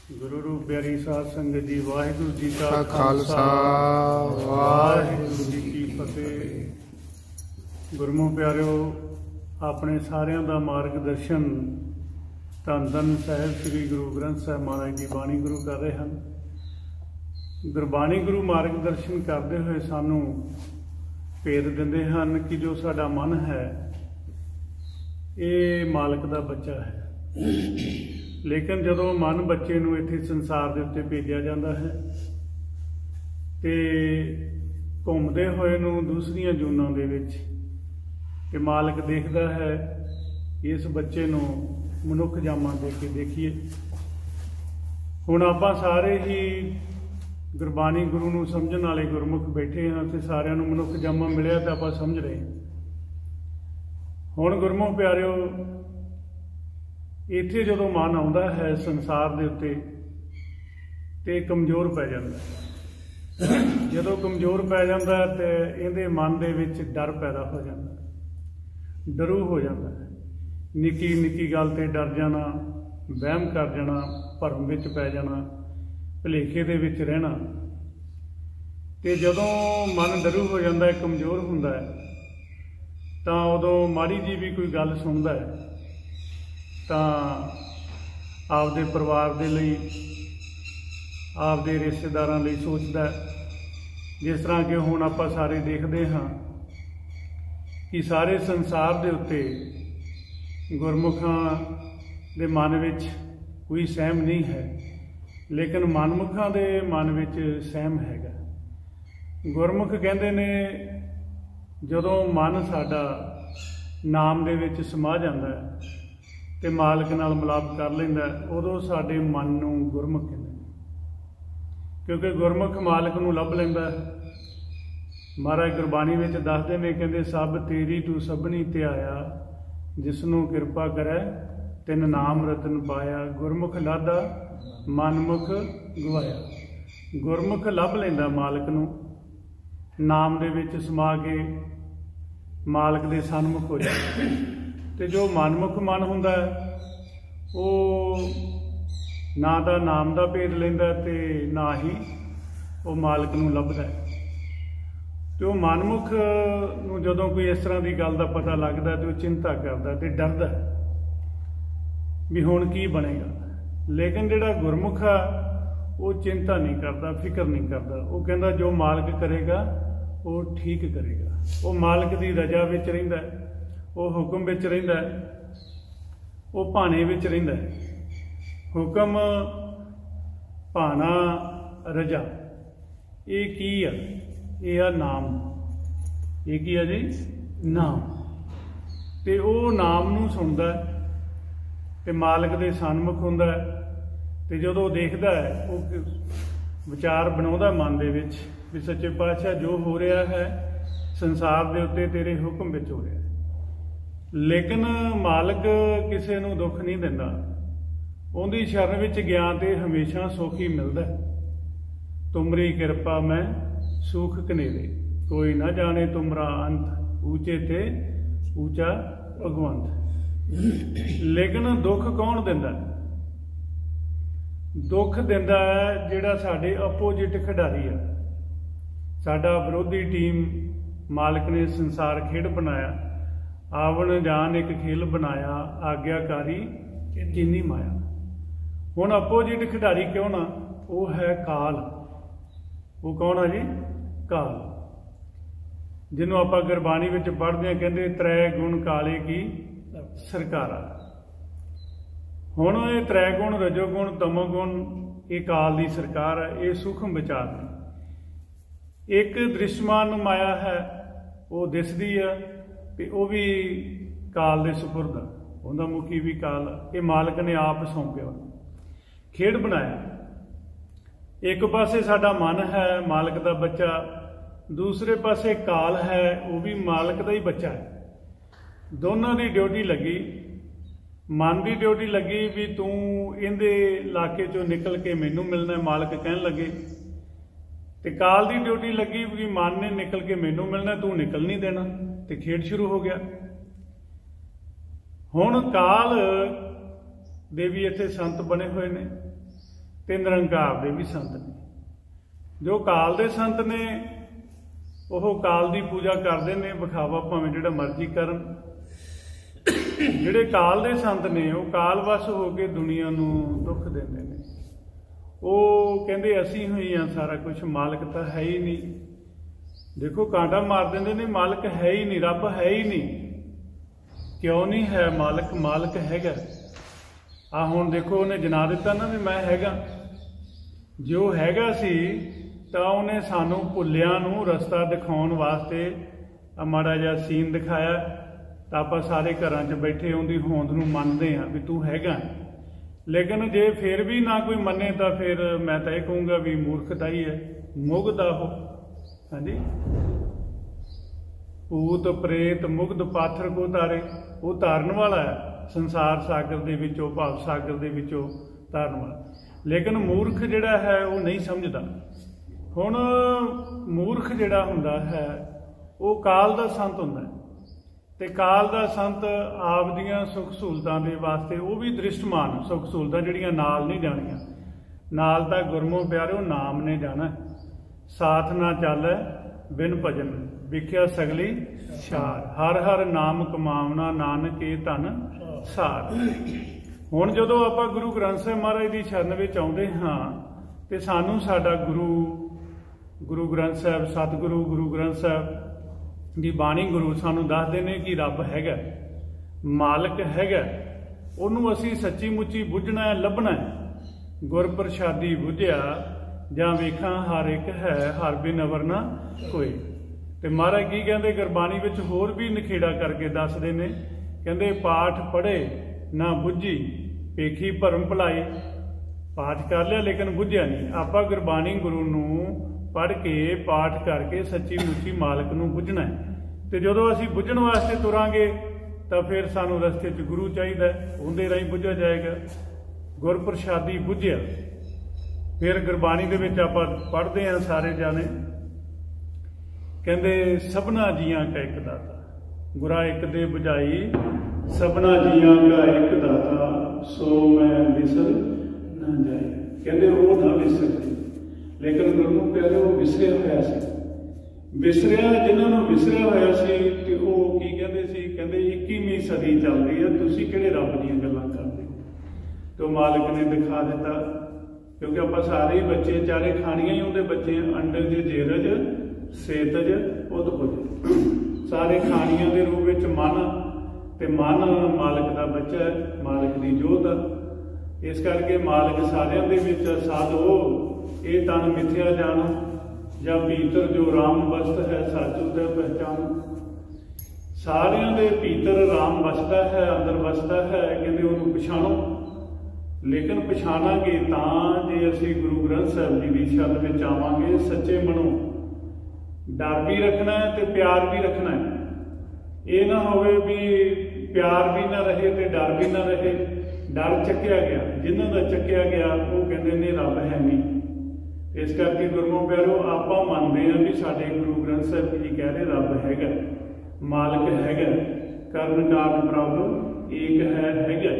गुरु रूप प्यारी साध संगत जी, वाहिगुरु जी का खालसा वाहिगुरु जी की फतेह। गुरमुख प्यारिओ, अपने सारिਆਂ ਦਾ मार्गदर्शन ਧੰਨ ਧੰਨ ਸਾਹਿਬ श्री गुरु ग्रंथ साहिब महाराज की बाणी गुरु कर रहे हैं। गुरबाणी गुरु मार्गदर्शन करते हुए सानू भेद दिंदे हैं कि जो साडा मन है ये मालक का बच्चा है, लेकिन जदों मन बच्चे नूं इत्थे संसार दे उत्ते भेजिया जाता है ते घूमदे होए नूं दूसरियां जूनां दे विच ते मालक देखदा है इस बच्चे नूं मनुख जामा दे के देखिए। हुण आपां सारे ही गुरबाणी गुरु नूं समझण वाले गुरमुख बैठे हाँ ते सारिआं नूं मनुख जामा मिलिआ ते आपां समझ रहे हैं। हुण गुरमुख प्यारिओ, इत्थे जदों मन आउंदा है संसार दे उत्ते ते कमज़ोर पै जांदा है। जदों कमज़ोर पै जांदा है ते इहदे मन दे विच डर पैदा हो जांदा, डरू हो जाता है। निक्की निक्की गल ते डर जाना, वहम कर जाना, भरम विच पै जाना, भुलेखे दे विच रहना। ते जदों मन डरू हो जाता है, कमज़ोर हुंदा है, तां उदों माड़ी जी भी कोई गल सुणदा है तां आपदे परिवार दे लई, आपदे रिश्तेदारां लई सोचदा है। जिस तरह कि हुण आपां सारे देखदे हाँ कि सारे संसार दे उत्ते गुरमुखां दे मन विच कोई सहम नहीं है, लेकिन मनमुखां दे मन विच सहम हैगा। गुरमुख कहंदे ने जदों मन साडा नाम दे विच समा जांदा है ते मालक नाल मिलाप कर लैंदा, उदों साडे मन नूं गुरमुख कहंदे ने, क्योंकि गुरमुख मालक नूं लभ लैंदा है। महाराज गुरबाणी विच दसदे ने, कहंदे सब तेरी तू सबनी ध्याया, जिसनों किरपा करे तिन नाम रतन पाया, गुरमुख लादा मनमुख गवाया। गुरमुख लभ लैंदा मालक नूं, नाम दे विच समा के मालक दे सन्मुख हो जाए। ते जो मनमुख मन हुंदा है वो ना दा नाम दा भेद लैंदा ते ना ही वो मालक नूं लभदा है। तो मनमुख नूं जदों कोई इस तरह की गल का पता लगता तो चिंता करता तो डरदा भी हुण की बनेगा। लेकिन जिहड़ा गुरमुख आ वो चिंता नहीं करता, फिक्र नहीं करता। वो कहता जो मालक करेगा वो ठीक करेगा। वो मालक की रजा विच रहिंदा है, वो हुक्म विच रहिंदा है, वो भाणे विच रहिंदा है। हुक्म, भाणा, रजा ये की आ? ये आ नाम। ये की है जी? नाम। ते वो नाम नूं सुणदा है ते मालक दे सन्मुख हुंदा है। ते जदों देखदा है वो विचार बनाउंदा मन दे विच भी सच्चे पातशाह जो हो रहा है संसार दे उत्ते तेरे हुक्म विच हो रहा है। लेकिन मालक किसी नूं दुख नहीं दिंदा, उहदी शरण विच गया ते हमेशा सुख ही मिलदा है। तुमरी किरपा मैं सुख कनेरे, कोई ना जाने तुमरा अंत, ऊंचे ते ऊंचा भगवंत। लेकिन दुख कौन दिंदा? दुख दिंदा है जिहड़ा साडे अपोजिट खिडारी है, साडा विरोधी टीम। मालक ने संसार खेड बनाया, आवन जान एक खेल बनाया, आग्याकारी चीनी माया। हुण अपोजिट खिडारी क्यों ना? वो है काल। वो कौन है जी? काल, जिन्हों आप गुरबाणी विच पढ़दे हैं, कहंदे त्रै गुण काले की सरकारा। हुण ये त्रै गुण रजोगुण तमोगुण ये काल की सरकार है। ये सूक्ष्म विचार ने। एक दृश्यमान माया है, वो दिसदी है कि वो भी काल दे सुपुर्द, उनका मुखी भी काल। ये मालक ने आप सौंपिया, खेड बनाया। एक पासे साडा मन है, मालक का बच्चा, दूसरे पासे काल है, वो भी मालक का ही बच्चा है। दोनों की ड्यूटी लगी। मन की ड्यूटी लगी भी तू इहदे इलाके चों निकल के मैनू मिलना, मालक कहन लगे। ते काल की ड्यूटी लगी भी मन ने निकल के मैनू मिलना, तू निकल नहीं देना, ते खेड शुरू हो गया। हुण काल दे भी इत्थे संत बने हुए ने, ते निरंकार दे भी संत ने। जो काल दे संत ने ਉਹ काल की पूजा करते हैं, विखावा भावें जिहड़ा मर्जी करन। ਜਿਹੜੇ काल ਦੇ संत ने ਉਹ काल वश हो के दुनिया नूं दुख दिंदे ने। ਉਹ ਕਹਿੰਦੇ ਅਸੀਂ ਹੋਈ ਆ सारा कुछ, मालक तो है ही नहीं। देखो कांटा मार देंदे ने, मालक है ही नहीं, रब है ही नहीं। क्यों नहीं है मालक? मालक हैगा। आ हुण देखो उन्हें जना दिता ना भी मैं हैगा। जो हैगा सी ਤਾਂ ਉਹਨੇ ਸਾਨੂੰ ਭੁੱਲਿਆਂ ਨੂੰ ਰਸਤਾ ਦਿਖਾਉਣ ਵਾਸਤੇ ਮਾੜਾ ਜਿਹਾ ਸੀਨ ਦਿਖਾਇਆ, ਤਾਂ ਆਪਾਂ ਸਾਰੇ ਘਰਾਂ 'ਚ ਬੈਠੇ ਉਹਦੀ ਹੋਂਦ ਨੂੰ ਮੰਨਦੇ ਹਾਂ ਵੀ ਤੂੰ ਹੈਗਾ। ਲੇਕਿਨ ਜੇ ਫਿਰ ਵੀ ਨਾ ਕੋਈ ਮੰਨੇ ਤਾਂ ਫਿਰ ਮੈਂ ਤਾਂ ਇਹ ਕਹੂੰਗਾ ਵੀ ਮੂਰਖਤਾ ਹੀ ਹੈ, ਮੁਗਧ ਉਹ। ਹਾਂਜੀ, ਭੂਤ ਪ੍ਰੇਤ ਮੁਗਧ ਪਾਥਰ ਕੋ ਤਾਰੇ, ਉਹ ਤਾਰਨ ਵਾਲਾ ਹੈ ਸੰਸਾਰ ਸਾਗਰ ਦੇ ਵਿੱਚੋਂ, ਭਾਵ ਸਾਗਰ ਦੇ ਵਿੱਚੋਂ ਤਾਰਨ ਵਾਲਾ। ਲੇਕਿਨ ਮੂਰਖ ਜਿਹੜਾ ਹੈ ਉਹ ਨਹੀਂ ਸਮਝਦਾ। ਹੁਣ ਮੂਰਖ ਜਿਹੜਾ ਹੁੰਦਾ ਹੈ ਉਹ ਕਾਲ ਦਾ ਸੰਤ ਹੁੰਦਾ ਹੈ, ਤੇ ਕਾਲ ਦਾ ਸੰਤ ਆਪ ਦੀਆਂ ਸੁੱਖ ਸਹੂਲਤਾਂ ਦੇ ਵਾਸਤੇ ਉਹ ਵੀ ਦ੍ਰਿਸ਼ਟਮਾਨ ਸੁੱਖ ਸਹੂਲਤਾਂ ਜਿਹੜੀਆਂ ਨਾਲ ਨਹੀਂ ਜਾਣੀਆਂ, ਨਾਲ ਤਾਂ ਗੁਰਮੁਖ ਪਿਆਰਿਓ ਨਾਮ ਨੇ ਜਾਣਾ। ਸਾਥ ਨਾ ਚੱਲੈ ਬਿਨ ਭਜਨ ਵਿਖਿਆ ਸਗਲੀ ਛਾਰ, ਹਰ ਹਰ ਨਾਮ ਕਮਾਵਣਾ ਨਾਨਕ ਏ ਧਨ ਸਾਰ। ਹੁਣ ਜਦੋਂ ਆਪਾਂ ਗੁਰੂ ਗ੍ਰੰਥ ਸਾਹਿਬ ਮਹਾਰਾਜ ਦੀ ਸ਼ਰਨ ਵਿੱਚ ਆਉਂਦੇ ਹਾਂ ਤੇ ਸਾਨੂੰ ਸਾਡਾ ਗੁਰੂ ਗ੍ਰੰਥ ਸਾਹਿਬ, ਸਤਿਗੁਰੂ ਗੁਰੂ ਗ੍ਰੰਥ ਸਾਹਿਬ ਦੀ ਬਾਣੀ ਗੁਰੂ ਸਾਨੂੰ ਦੱਸਦੇ ਨੇ ਕਿ ਰੱਬ ਹੈਗਾ, ਮਾਲਕ ਹੈਗਾ। ਉਹਨੂੰ ਅਸੀਂ ਸੱਚੀ ਮੁੱਚੀ ਬੁੱਝਣਾ ਹੈ, ਲੱਭਣਾ ਹੈ। ਗੁਰ ਪ੍ਰਸ਼ਾਦੀ ਬੁੱਝਿਆ ਜਾਂ ਵੇਖਾਂ ਹਰ ਇੱਕ ਹੈ, ਹਰ ਬਿਨ ਅਵਰ ਨਾ ਕੋਈ। ਤੇ ਮਹਾਰਾਜ ਕੀ ਕਹਿੰਦੇ ਗੁਰਬਾਣੀ ਵਿੱਚ ਹੋਰ ਵੀ ਨਿਖੇੜਾ ਕਰਕੇ ਦੱਸਦੇ ਨੇ, ਕਹਿੰਦੇ ਪਾਠ ਪੜ੍ਹੇ ਨਾ ਬੁੱਝੀ ਪੇਖੀ ਭਰਮ ਭੁਲਾਈ। ਪਾਠ ਕਰ ਲਿਆ ਲੇਕਿਨ ਬੁੱਝਿਆ ਨਹੀਂ। ਆਪਾਂ ਗੁਰਬਾਣੀ ਗੁਰੂ ਨੂੰ ਪੜ੍ਹ ਕੇ ਪਾਠ ਕਰਕੇ ਸੱਚੀ ਮੁੱਚੀ ਮਾਲਕ ਨੂੰ ਬੁੱਝਣਾ ਹੈ। ਤੇ ਜਦੋਂ ਅਸੀਂ ਬੁੱਝਣ ਵਾਸਤੇ ਤੁਰਾਂਗੇ ਤਾਂ ਫਿਰ ਸਾਨੂੰ ਰਸਤੇ 'ਚ ਗੁਰੂ ਚਾਹੀਦਾ, ਉਹਦੇ ਰਾਹੀਂ ਬੁੱਝਿਆ ਜਾਏਗਾ। ਗੁਰ ਪ੍ਰਸ਼ਾਦੀ ਬੁੱਝਿਆ, ਫਿਰ ਗੁਰਬਾਣੀ ਦੇ ਵਿੱਚ ਆਪਾਂ ਪੜ੍ਹਦੇ ਹਾਂ ਸਾਰੇ ਜਾਣੇ, ਕਹਿੰਦੇ ਸਭਨਾ ਜੀਆਂ ਕਾ ਇੱਕ ਦਾਤਾ, ਗੁਰਾ ਇੱਕ ਦੇ ਬੁਝਾਈ ਸਭਨਾ ਜੀਆਂ ਕਾ ਇੱਕ ਦਾਤਾ, ਸੋ ਮੈਂ ਵਿਸਰ ਨਾ ਜਾਏ। ਕਹਿੰਦੇ ਉਹ ਨਾ ਵਿਸਰਦੇ, ਲੇਕਿਨ ਗੁਰਮੁਖ ਪਿਆਰੇ ਉਹ ਵਿਸਰਿਆ ਹੋਇਆ ਸੀ। ਵਿਸਰਿਆ, ਜਿਨ੍ਹਾਂ ਨੂੰ ਵਿਸਰਿਆ ਹੋਇਆ ਸੀ ਤੇ ਉਹ ਕੀ ਕਹਿੰਦੇ ਸੀ? ਕਹਿੰਦੇ 21ਵੀਂ ਸਦੀ ਚੱਲ ਰਹੀ ਹੈ, ਤੁਸੀਂ ਕਿਹੜੇ ਰੱਬ ਦੀਆਂ ਗੱਲਾਂ ਕਰਦੇ? ਤੇ ਮਾਲਕ ਨੇ ਦਿਖਾ ਦਿੱਤਾ, ਕਿਉਂਕਿ ਆਪਾਂ ਸਾਰੇ ਹੀ ਬੱਚੇ, ਚਾਰੇ ਖਾਣੀਆਂ ਹੀ ਉਹਦੇ ਬੱਚੇ, ਅੰਡਜ ਜੇਰਜ ਸੇਤਜ ਉਦਭੁਜ, ਸਾਰੇ ਖਾਣੀਆਂ ਦੇ ਰੂਪ ਵਿੱਚ ਮਨ, ਤੇ ਮਨ ਮਾਲਕ ਦਾ ਬੱਚਾ ਹੈ, ਮਾਲਕ ਦੀ ਜੋਤ ਆ। ਇਸ ਕਰਕੇ ਮਾਲਕ ਸਾਰਿਆਂ ਦੇ ਵਿੱਚ ਸਾਧ ਉਹ ਇਹ ਤਨ ਮਿਥਿਆ ਜਾਣੋ ਜਾਂ ਭੀਤਰ ਜੋ ਰਾਮ ਵਸਤ ਹੈ ਸਾਚੂ ਦਾ ਪਹਿਚਾਨ। ਸਾਰਿਆਂ ਦੇ ਭੀਤਰ ਰਾਮ ਵਸਦਾ ਹੈ, ਅੰਦਰ ਵਸਦਾ ਹੈ, ਕਹਿੰਦੇ ਉਹਨੂੰ ਪਛਾਣੋ। ਲੇਕਿਨ ਪਛਾਣਾਂਗੇ ਤਾਂ ਜੇ ਅਸੀਂ ਗੁਰੂ ਗ੍ਰੰਥ ਸਾਹਿਬ ਜੀ ਦੀ ਸ਼ਰਨ ਵਿੱਚ ਆਵਾਂਗੇ, ਸੱਚੇ ਮਨੋਂ। ਡਰ ਵੀ ਰੱਖਣਾ ਹੈ ਤੇ ਪਿਆਰ ਵੀ ਰੱਖਣਾ ਹੈ। ਇਹ ਨਾ ਹੋਵੇ ਵੀ ਪਿਆਰ ਵੀ ਨਾ ਰਹੇ ਤੇ ਡਰ ਵੀ ਨਾ ਰਹੇ। ਡਰ ਚੱਕਿਆ ਗਿਆ, ਜਿਨ੍ਹਾਂ ਦਾ ਚੱਕਿਆ ਗਿਆ ਉਹ ਕਹਿੰਦੇ ਨੇ ਰੱਬ ਹੈ ਨਹੀਂ। ਇਸ ਕਰਕੇ ਗੁਰਮੁਖ ਪਿਆਰੋ ਆਪਾਂ ਮੰਨਦੇ ਹਾਂ ਵੀ ਸਾਡੇ ਗੁਰੂ ਗ੍ਰੰਥ ਸਾਹਿਬ ਜੀ ਕਹਿ ਰਹੇ ਰੱਬ ਹੈਗਾ, ਮਾਲਕ ਹੈਗਾ, ਕਰਨ ਕਾਰਨ ਪ੍ਰਭ ਏਕ ਹੈਗਾ।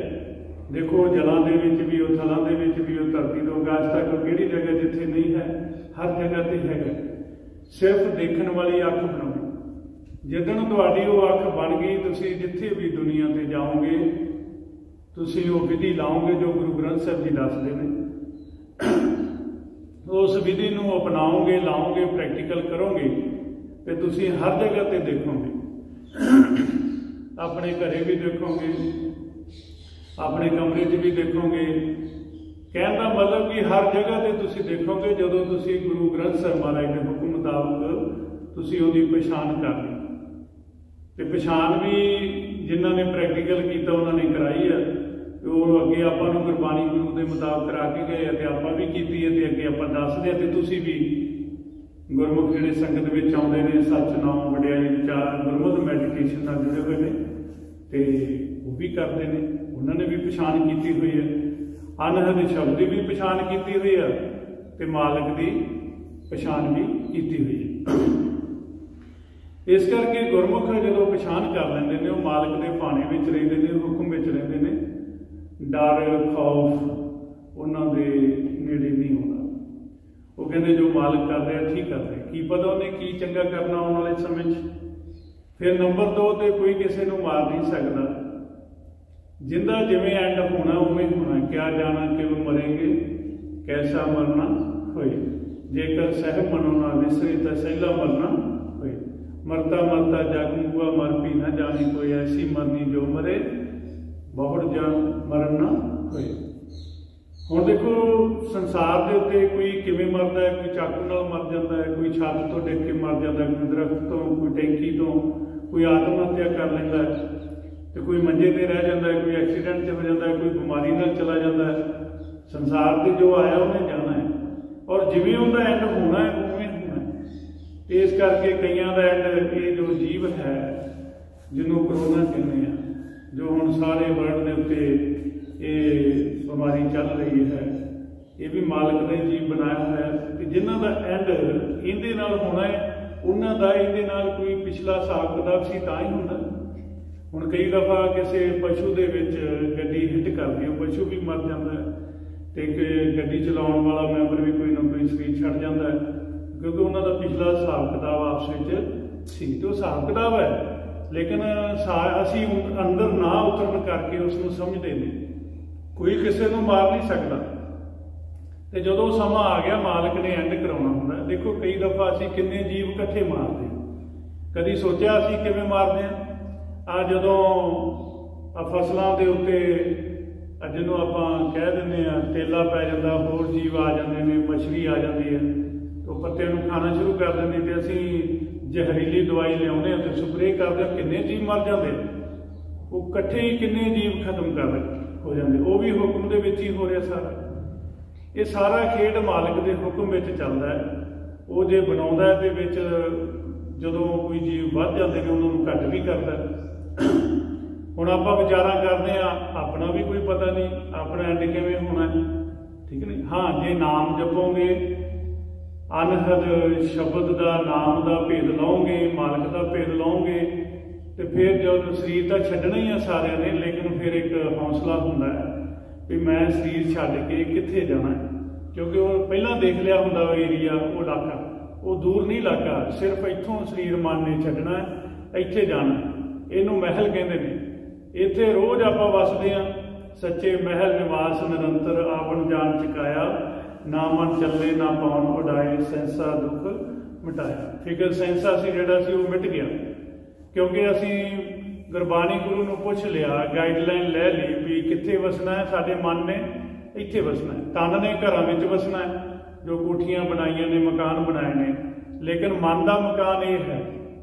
ਦੇਖੋ ਜਲਾਂ ਦੇ ਵਿੱਚ ਵੀ ਉਹ, ਥਲਾਂ ਦੇ ਵਿੱਚ ਵੀ ਉਹ, ਧਰਤੀ ਤੋਂ ਆਕਾਸ਼ ਤੱਕ ਕਿਹੜੀ ਜਗ੍ਹਾ ਜਿੱਥੇ ਨਹੀਂ ਹੈ, ਹਰ ਜਗ੍ਹਾ ਤੇ ਹੈਗਾ। ਸਿਰਫ ਦੇਖਣ ਵਾਲੀ ਅੱਖ ਬਣਾਓ। ਜਿੱਦਣ ਤੁਹਾਡੀ ਉਹ ਅੱਖ ਬਣ ਗਈ, ਤੁਸੀਂ ਜਿੱਥੇ ਵੀ ਦੁਨੀਆ ਤੇ ਜਾਓਗੇ ਤੁਸੀਂ ਉਹ ਵਿਧੀ ਲਾਓਗੇ ਜੋ ਗੁਰੂ ਗ੍ਰੰਥ ਸਾਹਿਬ ਜੀ ਦੱਸਦੇ ਨੇ। ਉਸ ਵਿਧੀ ਨੂੰ ਅਪਣਾਓਗੇ, ਲਾਓਗੇ, ਪ੍ਰੈਕਟੀਕਲ ਕਰੋਗੇ ਤੇ ਤੁਸੀਂ ਹਰ ਜਗ੍ਹਾ ਤੇ ਦੇਖੋਗੇ। ਆਪਣੇ ਘਰੇ ਵੀ ਦੇਖੋਗੇ, ਆਪਣੇ ਕਮਰੇ 'ਚ ਵੀ ਦੇਖੋਗੇ। ਕਹਿਣ ਦਾ ਮਤਲਬ ਕਿ ਹਰ ਜਗ੍ਹਾ ਤੇ ਤੁਸੀਂ ਦੇਖੋਗੇ ਜਦੋਂ ਤੁਸੀਂ ਗੁਰੂ ਗ੍ਰੰਥ ਸਾਹਿਬ ਮਹਾਰਾਜ ਦੇ ਹੁਕਮ ਮੁਤਾਬਕ ਤੁਸੀਂ ਉਹਦੀ ਪਛਾਣ ਕਰ ਲਈ। ਤੇ ਪਛਾਣ ਵੀ ਜਿਨ੍ਹਾਂ ਨੇ ਪ੍ਰੈਕਟੀਕਲ ਕੀਤਾ ਉਹਨਾਂ ਨੇ ਕਰਾਈ ਹੈ। ਉਹ ਅੱਗੇ ਆਪਾਂ ਨੂੰ ਗੁਰਬਾਣੀ ਗੁਰੂ ਦੇ ਮੁਤਾਬਕ ਕਰਾ ਕੇ ਗਏ ਅਤੇ ਆਪਾਂ ਵੀ ਕੀਤੀ ਹੈ ਤੇ ਅੱਗੇ ਆਪਾਂ ਦੱਸਦੇ ਹਾਂ। ਤੇ ਤੁਸੀਂ ਵੀ ਗੁਰਮੁਖ ਜਿਹੜੇ ਸੰਗਤ ਵਿੱਚ ਆਉਂਦੇ ਨੇ, ਸੱਚ ਨਾਮ ਵਡਿਆਈ ਵਿਚਾਰ ਗੁਰਮੁਖ ਮੈਡੀਟੇਸ਼ਨ ਨਾਲ ਜੁੜੇ ਹੋਏ ਨੇ ਤੇ ਉਹ ਵੀ ਕਰਦੇ ਨੇ, ਉਹਨਾਂ ਨੇ ਵੀ ਪਛਾਣ ਕੀਤੀ ਹੋਈ ਹੈ। ਅਨਹਦ ਸ਼ਬਦ ਦੀ ਵੀ ਪਛਾਣ ਕੀਤੀ ਹੋਈ ਹੈ ਤੇ ਮਾਲਕ ਦੀ ਪਛਾਣ ਵੀ ਕੀਤੀ ਹੋਈ ਹੈ। ਇਸ ਕਰਕੇ ਗੁਰਮੁਖ ਜਦੋਂ ਪਛਾਣ ਕਰ ਲੈਂਦੇ ਨੇ, ਉਹ ਮਾਲਕ ਦੇ ਭਾਣੇ ਵਿੱਚ ਰਹਿੰਦੇ ਨੇ, ਹੁਕਮ ਵਿੱਚ ਰਹਿੰਦੇ ਨੇ। ਡਰ ਖੌਫ ਉਹਨਾਂ ਦੇ ਨੇੜੇ ਨਹੀਂ ਆਉਂਦਾ। ਉਹ ਕਹਿੰਦੇ ਜੋ मालिक कर रहा ठीक कर रहा, की पता उन्हें की चंगा करना आने वाले समय 'ਚ। फिर नंबर 2 ते कोई किसी को मार नहीं सकता, जिंदा जिवें एंड होना उवें होना। क्या जाना क्यों मरेंगे, कैसा मरना होए, जेकर सहब मनो ना विसरे तो सहला मरना होए। मरता मरता जागूंगा मर भी ना जाने, कोई ऐसी मरनी जो मरे बहुत जान मरण ना होए। ਹੁਣ ਦੇਖੋ ਸੰਸਾਰ ਦੇ ਉੱਤੇ ਕੋਈ ਕਿਵੇਂ ਮਰਦਾ ਹੈ, ਕੋਈ ਚਾਕੂ ਨਾਲ ਮਰ ਜਾਂਦਾ ਹੈ, ਕੋਈ ਛੱਤ ਤੋਂ ਡਿੱਗ ਕੇ ਮਰ ਜਾਂਦਾ, ਕੋਈ ਦਰਖਤ ਤੋਂ, ਕੋਈ ਟੈਂਕੀ ਤੋਂ, ਕੋਈ ਆਤਮ ਹੱਤਿਆ ਕਰ ਲੈਂਦਾ ਹੈ, ਤੇ ਕੋਈ ਮੰਜੇ ਤੇ ਰਹਿ ਜਾਂਦਾ ਹੈ, ਕੋਈ ਐਕਸੀਡੈਂਟ 'ਚ ਹੋ ਜਾਂਦਾ ਹੈ, ਕੋਈ ਬਿਮਾਰੀ ਨਾਲ ਚਲਾ ਜਾਂਦਾ ਹੈ। ਸੰਸਾਰ ਤੇ ਜੋ ਆਇਆ ਉਹਨੇ ਜਾਣਾ ਹੈ, ਔਰ ਜਿਵੇਂ ਉਹਦਾ ਐਂਡ ਹੋਣਾ ਹੈ ਉਵੇਂ ਹੋਣਾ ਹੈ। ਇਸ ਕਰਕੇ ਕਈਆਂ ਦਾ ਐਂਡ ਇਹ ਜੋ ਜੀਵ ਹੈ ਜਿਹਨੂੰ ਕਰੋਨਾ ਕਹਿੰਦੇ ਆ, ਜੋ ਹੁਣ ਸਾਰੇ ਵਰਲਡ ਦੇ ਉੱਤੇ ਇਹ ਬਿਮਾਰੀ ਚੱਲ ਰਹੀ ਹੈ, ਇਹ ਵੀ ਮਾਲਕ ਨੇ ਜੀਵ ਬਣਾਇਆ ਹੋਇਆ ਕਿ ਜਿਨ੍ਹਾਂ ਦਾ ਐਂਡ ਇਹਦੇ ਨਾਲ ਹੋਣਾ ਹੈ, ਉਹਨਾਂ ਦਾ ਇਹਦੇ ਨਾਲ ਕੋਈ ਪਿਛਲਾ ਹਿਸਾਬ ਕਿਤਾਬ ਸੀ ਤਾਂ ਹੀ ਹੁੰਦਾ। ਹੁਣ ਕਈ ਦਫਾ ਕਿਸੇ ਪਸ਼ੂ ਦੇ ਵਿੱਚ ਗੱਡੀ ਹਿੱਟ ਕਰਦੀ, ਉਹ ਪਸ਼ੂ ਵੀ ਮਰ ਜਾਂਦਾ ਹੈ, ਤੇ ਗੱਡੀ ਚਲਾਉਣ ਵਾਲਾ ਮੈਂਬਰ ਵੀ ਕੋਈ ਨਾ ਕੋਈ ਸਰੀਰ ਛੱਡ ਜਾਂਦਾ ਹੈ, ਕਿਉਂਕਿ ਉਹਨਾਂ ਦਾ ਪਿਛਲਾ ਹਿਸਾਬ ਕਿਤਾਬ ਆਪਸ ਵਿੱਚ ਸੀ। ਤੇ ਉਹ ਹਿਸਾਬ ਕਿਤਾਬ ਹੈ, ਲੇਕਿਨ ਅਸੀਂ ਅੰਦਰ ਨਾ ਉਤਰਨ ਕਰਕੇ ਉਸ ਨੂੰ ਸਮਝਦੇ ਨਹੀਂ। ਕੋਈ ਕਿਸੇ ਨੂੰ ਮਾਰ ਨਹੀਂ ਸਕਦਾ, ਤੇ ਜਦੋਂ ਸਮਾਂ ਆ ਗਿਆ ਮਾਲਕ ਨੇ ਐਂਡ ਕਰਾਉਣਾ ਹੁੰਦਾ। ਦੇਖੋ ਕਈ ਦਫਾ ਅਸੀਂ ਕਿੰਨੇ ਜੀਵ ਇਕੱਠੇ ਮਾਰਦੇ ਹਾਂ, ਕਦੀ ਸੋਚਿਆ ਅਸੀਂ ਕਿਵੇਂ ਮਾਰਦੇ ਹਾਂ। ਜਦੋਂ ਫਸਲਾਂ ਦੇ ਉੱਤੇ ਜਿਹਨੂੰ ਆਪਾਂ ਕਹਿ ਦਿੰਦੇ ਹਾਂ ਤੇਲਾ ਪੈ ਜਾਂਦਾ, ਹੋਰ ਜੀਵ ਆ ਜਾਂਦੇ ਨੇ, ਮਛਲੀ ਆ ਜਾਂਦੀ ਹੈ, ਉਹ ਪੱਤਿਆਂ ਨੂੰ ਖਾਣਾ ਸ਼ੁਰੂ ਕਰ ਦਿੰਦੇ, ਤੇ ਅਸੀਂ ਜ਼ਹਿਰੀਲੀ ਦਵਾਈ ਲਿਆਉਂਦੇ ਹਾਂ ਤੇ ਸਪਰੇਅ ਕਰਦੇ ਹਾਂ, ਕਿੰਨੇ ਜੀਵ ਮਰ ਜਾਂਦੇ। ਉਹ ਇਕੱਠੇ ਹੀ ਕਿੰਨੇ ਜੀਵ ਖਤਮ ਕਰ ਹੋ ਜਾਂਦੇ, ਉਹ ਵੀ ਹੁਕਮ ਦੇ ਵਿੱਚ ਹੀ ਹੋ ਰਿਹਾ ਸਾਰਾ। ਇਹ ਸਾਰਾ ਖੇਡ ਮਾਲਕ ਦੇ ਹੁਕਮ ਵਿੱਚ ਚੱਲਦਾ ਹੈ। ਉਹ ਜੇ ਬਣਾਉਂਦਾ ਹੈ, ਦੇ ਵਿੱਚ ਜਦੋਂ ਕੋਈ ਜੀਵ ਵੱਧ ਜਾਂਦੇ ਨੇ ਉਹਨਾਂ ਨੂੰ ਘੱਟ ਵੀ ਕਰਦਾ। ਹੁਣ ਆਪਾਂ ਵਿਚਾਰਾਂ ਕਰਦੇ ਹਾਂ, ਆਪਣਾ ਵੀ ਕੋਈ ਪਤਾ ਨਹੀਂ ਆਪਣਾ ਐਂਡ ਕਿਵੇਂ ਹੋਣਾ, ਠੀਕ ਨਹੀਂ। ਹਾਂ, ਜੇ ਨਾਮ ਜਪੋਗੇ, ਅਨਹਦ ਸ਼ਬਦ ਦਾ ਨਾਮ ਦਾ ਭੇਦ ਲਓਗੇ, ਮਾਲਕ ਦਾ ਭੇਦ ਲਓਗੇ, ਤੇ ਫਿਰ ਜਦ ਸਰੀਰ ਤਾਂ ਛੱਡਣਾ ਹੀ ਆ ਸਾਰਿਆਂ ਨੇ, ਲੇਕਿਨ ਫਿਰ ਇੱਕ ਹੌਸਲਾ ਹੁੰਦਾ ਹੈ ਵੀ ਮੈਂ ਸਰੀਰ ਛੱਡ ਕੇ ਕਿੱਥੇ ਜਾਣਾ, ਕਿਉਂਕਿ ਉਹ ਪਹਿਲਾਂ ਦੇਖ ਲਿਆ ਹੁੰਦਾ ਉਹ ਏਰੀਆ, ਉਹ ਇਲਾਕਾ, ਉਹ ਦੂਰ ਨਹੀਂ ਇਲਾਕਾ, ਸਿਰਫ ਇੱਥੋਂ ਸਰੀਰ ਮਨ ਨੇ ਛੱਡਣਾ, ਇੱਥੇ ਜਾਣਾ। ਇਹਨੂੰ ਮਹਿਲ ਕਹਿੰਦੇ ਨੇ। ਇੱਥੇ ਰੋਜ਼ ਆਪਾਂ ਵਸਦੇ ਹਾਂ। ਸੱਚੇ ਮਹਿਲ ਨਿਵਾਸ ਨਿਰੰਤਰ ਆਵਣ ਜਾਣ ਚੁਕਾਇਆ, ਨਾ ਮਨ ਚੱਲੇ ਨਾ ਪਾਉਣ ਉਡਾਏ, ਸੈਂਸਾ ਦੁੱਖ ਮਿਟਾਇਆ। ਫਿਕਰ ਸੈਂਸਾ ਸੀ ਜਿਹੜਾ ਸੀ ਉਹ ਮਿਟ ਗਿਆ, ਕਿਉਂਕਿ ਅਸੀਂ ਗੁਰਬਾਣੀ ਗੁਰੂ ਨੂੰ ਪੁੱਛ ਲਿਆ, ਗਾਈਡਲਾਈਨ ਲੈ ਲਈ ਵੀ ਕਿੱਥੇ ਵਸਣਾ ਹੈ। ਸਾਡੇ ਮਨ ਨੇ ਇੱਥੇ ਵਸਣਾ ਹੈ, ਤਨ ਨੇ ਘਰਾਂ ਵਿੱਚ ਵਸਣਾ ਹੈ, ਜੋ ਕੋਠੀਆਂ ਬਣਾਈਆਂ ਨੇ, ਮਕਾਨ ਬਣਾਏ ਨੇ, ਲੇਕਿਨ ਮਨ ਦਾ ਮਕਾਨ ਇਹ ਹੈ।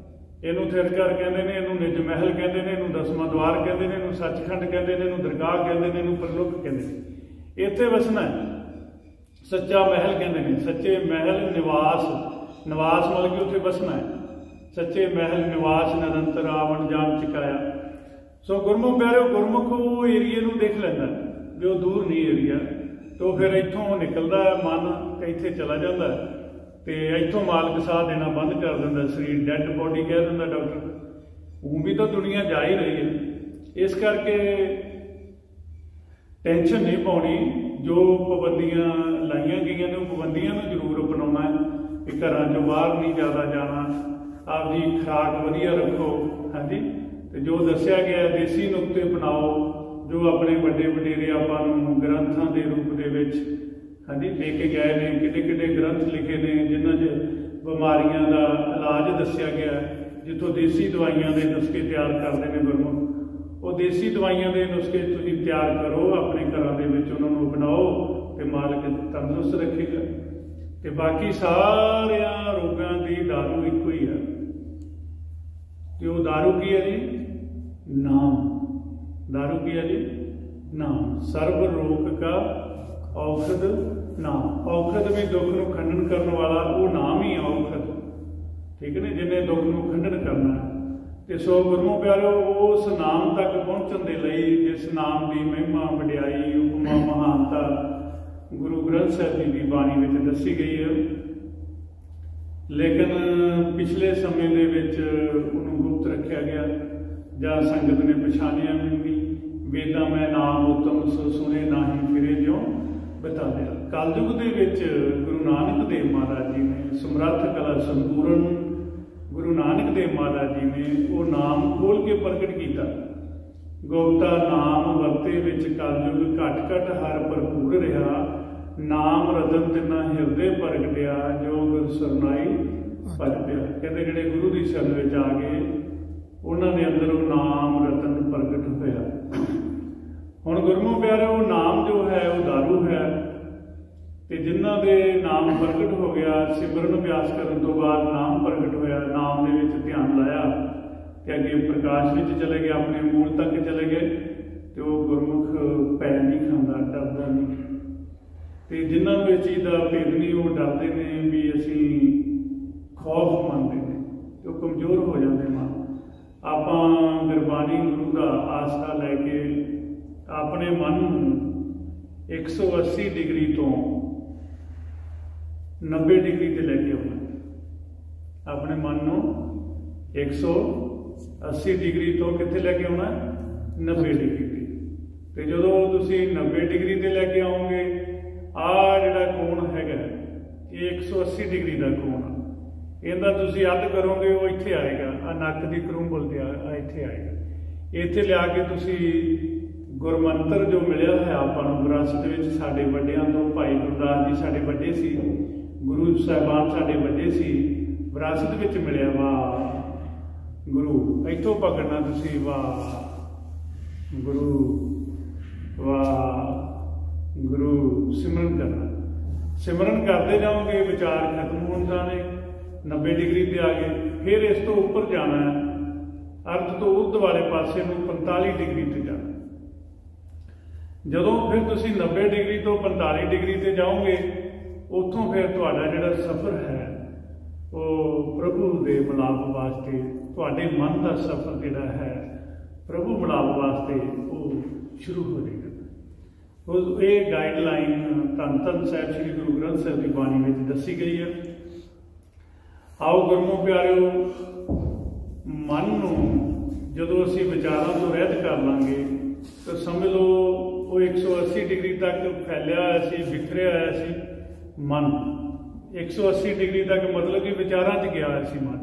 ਇਹਨੂੰ ਥਿਰਕਰ ਕਹਿੰਦੇ ਨੇ, ਇਹਨੂੰ ਨਿਜ ਮਹਿਲ ਕਹਿੰਦੇ ਨੇ, ਇਹਨੂੰ ਦਸਵਾਂ ਦੁਆਰ ਕਹਿੰਦੇ ਨੇ, ਇਹਨੂੰ ਸੱਚਖੰਡ ਕਹਿੰਦੇ ਨੇ, ਇਹਨੂੰ ਦਰਗਾਹ ਕਹਿੰਦੇ ਨੇ, ਇਹਨੂੰ ਪਰਲੋਕ ਕਹਿੰਦੇ ਨੇ। ਇੱਥੇ ਵਸਣਾ ਹੈ, ਸੱਚਾ ਮਹਿਲ ਕਹਿੰਦੇ ਨੇ। ਸੱਚੇ ਮਹਿਲ ਨਿਵਾਸ, ਨਿਵਾਸ ਮਤਲਬ ਕਿ ਉੱਥੇ ਵਸਣਾ ਹੈ। ਸੱਚੇ ਮਹਿਲ ਨਿਵਾਸ ਨਿਰੰਤਰ ਆਵਣ ਜਾਣ ਚੁਕਾਇਆ। ਸੋ ਗੁਰਮੁਖ ਪਿਆਰਿਓ, ਗੁਰਮੁਖ ਉਹ ਏਰੀਏ ਨੂੰ ਦੇਖ ਲੈਂਦਾ ਵੀ ਉਹ ਦੂਰ ਨਹੀਂ ਏਰੀਆ, तो फिर इतों निकलता मन इत्थे चला जाता है, तो इतों मालक साह देना बंद कर देंदा, शरीर डैड बॉडी कह दिंदा डॉक्टर। वो भी तो दुनिया जा ही रही है, इस करके टेंशन नहीं पानी। जो पाबंदियां लाइया गई ने पाबंदियां जरूर अपनाना है कि घर चो बाहर नहीं ज़्यादा जाना, आपकी खुराक वधिया रखो। हाँ जी, तो जो दसिया गया देसी नुकते अपनाओ, जो अपने बड़े वडेरे आपां ग्रंथों के रूप के हाँ जी दे के गए हैं, किडे ग्रंथ लिखे ने जिन्हों बीमारियों का इलाज दसिया गया, जितों देसी दवाइयां के नुस्खे तैयार करते हैं गुरमुख, वो देसी दवाइयां के नुस्खे तुसीं तैयार करो, अपने घरों के उन्होंने अपनाओ, तो मालिक तंदुरुस्त रखेगा। तो बाकी सारिया रोगों की दारू एको ही है, तो वो दारू की है जी? नाम। दारू की है जी? नाम। सर्व रोग का औषध नाम। औषध भी दुख को खंडन करने वाला वो नाम ही औषध, ठीक है ना, जिन्हें दुख को खंडन करना है। तो सो गुरमुख प्यारो उस नाम तक पहुँचने के लिए जिस नाम की महिमा वडियाई उपमा महानता गुरु ग्रंथ साहिब जी की बाणी में दसी गई है, लेकिन पिछले समय के गुप्त रखा गया या संगत ने पछाणिया भी नहीं। वेदा में नाम उत्तम सो सुने ना ही फिरे जो ਬਿਤਾ ਲਿਆ। ਕਲਯੁਗ ਦੇ ਵਿੱਚ ਗੁਰੂ ਨਾਨਕ ਦੇਵ ਮਹਾਰਾਜ ਜੀ ਨੇ ਸਮਰੱਥ ਕਲਾ ਸੰਪੂਰਨ ਗੁਰੂ ਨਾਨਕ ਦੇਵ ਮਹਾਰਾਜ ਜੀ ਨੇ ਉਹ ਨਾਮ ਖੋਲ ਕੇ ਪ੍ਰਗਟ ਕੀਤਾ। ਗੋਪਤਾ ਨਾਮ ਵਰਤੇ ਵਿੱਚ ਕਲਯੁਗ ਘਟ ਘਟ ਹਰ ਭਰਪੂਰ ਰਿਹਾ। ਨਾਮ ਰਤਨ ਤਿੰਨਾ ਹਿਰਦੇ ਪ੍ਰਗਟਿਆ ਜੋ ਗੁਰ ਸਰਨਾਈ ਭਜ ਪਿਆ। ਕਹਿੰਦੇ ਜਿਹੜੇ ਗੁਰੂ ਦੀ ਸ਼ਰਨ ਵਿੱਚ ਆ ਗਏ ਉਹਨਾਂ ਦੇ ਅੰਦਰ ਉਹ ਨਾਮ ਰਤਨ ਪ੍ਰਗਟ ਹੋਇਆ। ਹੁਣ ਗੁਰਮੁਖ ਪਿਆਰਿਓ ਨਾਮ ਜੋ ਹੈ ਉਹ ਦਾਰੂ ਹੈ, ਤੇ ਜਿਨ੍ਹਾਂ ਦੇ ਨਾਮ ਪ੍ਰਗਟ ਹੋ ਗਿਆ ਸਿਮਰਨ ਅਭਿਆਸ ਕਰਨ ਤੋਂ ਬਾਅਦ ਨਾਮ ਪ੍ਰਗਟ ਹੋਇਆ, ਨਾਮ ਦੇ ਵਿੱਚ ਧਿਆਨ ਲਾਇਆ ਤੇ ਅੱਗੇ ਪ੍ਰਕਾਸ਼ ਵਿੱਚ ਚਲੇ ਗਏ, ਆਪਣੇ ਮੂਲ ਤੱਕ ਚਲੇ ਗਏ, ਤੇ ਉਹ ਗੁਰਮੁਖ ਪੈ ਨਹੀਂ ਖਾਂਦਾ, ਡਰਦਾ ਨਹੀਂ। ਤੇ ਜਿਨ੍ਹਾਂ ਨੂੰ ਇਹ ਚੀਜ਼ ਦਾ ਭੇਦ ਨਹੀਂ ਉਹ ਡਰਦੇ ਨੇ ਵੀ ਅਸੀਂ ਖੌਫ ਮੰਨਦੇ ਨੇ ਤੇ ਉਹ ਕਮਜ਼ੋਰ ਹੋ ਜਾਂਦੇ ਮਨ। ਆਪਾਂ ਗੁਰਬਾਣੀ ਗੁਰੂ ਦਾ ਆਸਰਾ ਲੈ ਕੇ ਆਪਣੇ ਮਨ ਨੂੰ 180 ਡਿਗਰੀ ਤੋਂ 90 ਡਿਗਰੀ ਤੇ ਲੈ ਕੇ ਆਉਣਾ। ਆਪਣੇ ਮਨ ਨੂੰ 180 ਡਿਗਰੀ ਤੋਂ ਕਿੱਥੇ ਲੈ ਕੇ ਆਉਣਾ? 90 ਡਿਗਰੀ ਤੇ। ਤੇ ਜਦੋਂ ਤੁਸੀਂ 90 ਡਿਗਰੀ ਤੇ ਲੈ ਕੇ ਆਓਗੇ, ਆਹ ਜਿਹੜਾ ਕੋਣ ਹੈਗਾ ਇਹ 180 ਡਿਗਰੀ ਦਾ ਕੋਣ ਆ, ਇਹਦਾ ਤੁਸੀਂ ਅੱਧ ਕਰੋਗੇ ਉਹ ਇੱਥੇ ਆਏਗਾ, ਆ ਨੱਕ ਦੀ ਕਰੂੰਬਲ ਤੇ ਆ ਇੱਥੇ ਆਏਗਾ। ਇੱਥੇ ਲਿਆ ਕੇ ਤੁਸੀਂ ਗੁਰਮੰਤਰ ਜੋ ਮਿਲਿਆ ਹੈ ਆਪਾਂ ਨੂੰ ਵਿਰਾਸਤ ਵਿੱਚ ਸਾਡੇ ਵੱਡਿਆਂ ਤੋਂ, ਭਾਈ ਗੁਰਦਾਸ ਜੀ ਸਾਡੇ ਵੱਡੇ ਸੀ, ਗੁਰੂ ਸਾਹਿਬਾਨ ਸਾਡੇ ਵੱਡੇ ਸੀ, ਵਿਰਾਸਤ ਵਿੱਚ ਮਿਲਿਆ। ਵਾਹ ਗੁਰੂ, ਇੱਥੋਂ ਪਕੜਨਾ ਤੁਸੀਂ, ਵਾਹ ਗੁਰੂ, ਵਾਹ ਗੁਰੂ। ਸਿਮਰਨ ਕਰਨਾ, ਸਿਮਰਨ ਕਰਦੇ ਜਾਓਗੇ, ਵਿਚਾਰ ਖਤਮ ਹੋਣ ਜਾਣੇ, 90 ਡਿਗਰੀ ਤੇ ਆ ਗਏ। ਫਿਰ ਇਸ ਤੋਂ ਉੱਪਰ ਜਾਣਾ ਹੈ, ਅਰਥ ਤੋਂ ਉਰਧ ਵਾਲੇ ਪਾਸੇ ਨੂੰ 45 ਡਿਗਰੀ ਤੇ ਜਾਣਾ। ਜਦੋਂ ਫਿਰ ਤੁਸੀਂ 90 ਡਿਗਰੀ ਤੋਂ 45 ਡਿਗਰੀ ਤੇ ਜਾਓਗੇ, ਉੱਥੋਂ ਫਿਰ ਤੁਹਾਡਾ ਜਿਹੜਾ ਸਫ਼ਰ ਹੈ ਉਹ ਪ੍ਰਭੂ ਦੇ ਮਿਲਾਪ ਵਾਸਤੇ, ਤੁਹਾਡੇ ਮਨ ਦਾ ਸਫ਼ਰ ਜਿਹੜਾ ਹੈ ਪ੍ਰਭੂ ਮਿਲਾਪ ਵਾਸਤੇ ਉਹ ਸ਼ੁਰੂ ਹੋ ਜਾਏਗਾ। ਇਹ ਗਾਈਡਲਾਈਨ ਧੰਨ ਧੰਨ ਸਾਹਿਬ ਸ੍ਰੀ ਗੁਰੂ ਗ੍ਰੰਥ ਸਾਹਿਬ ਦੀ ਬਾਣੀ ਵਿੱਚ ਦੱਸੀ ਗਈ ਹੈ। ਆਓ ਗੁਰਮੁਖ ਪਿਆਰਿਓ, ਮਨ ਨੂੰ ਜਦੋਂ ਅਸੀਂ ਵਿਚਾਰਾਂ ਤੋਂ ਰਹਿਤ ਕਰ ਲਾਂਗੇ ਤਾਂ ਸਮਝ ਲਓ ਉਹ 180 ਡਿਗਰੀ ਤੱਕ ਫੈਲਿਆ ਹੋਇਆ ਸੀ, ਬਿਖਰਿਆ ਹੋਇਆ ਸੀ ਮਨ। 180 ਡਿਗਰੀ ਤੱਕ ਮਤਲਬ ਕਿ ਵਿਚਾਰਾਂ 'ਚ ਗਿਆ ਹੋਇਆ ਸੀ ਮਨ।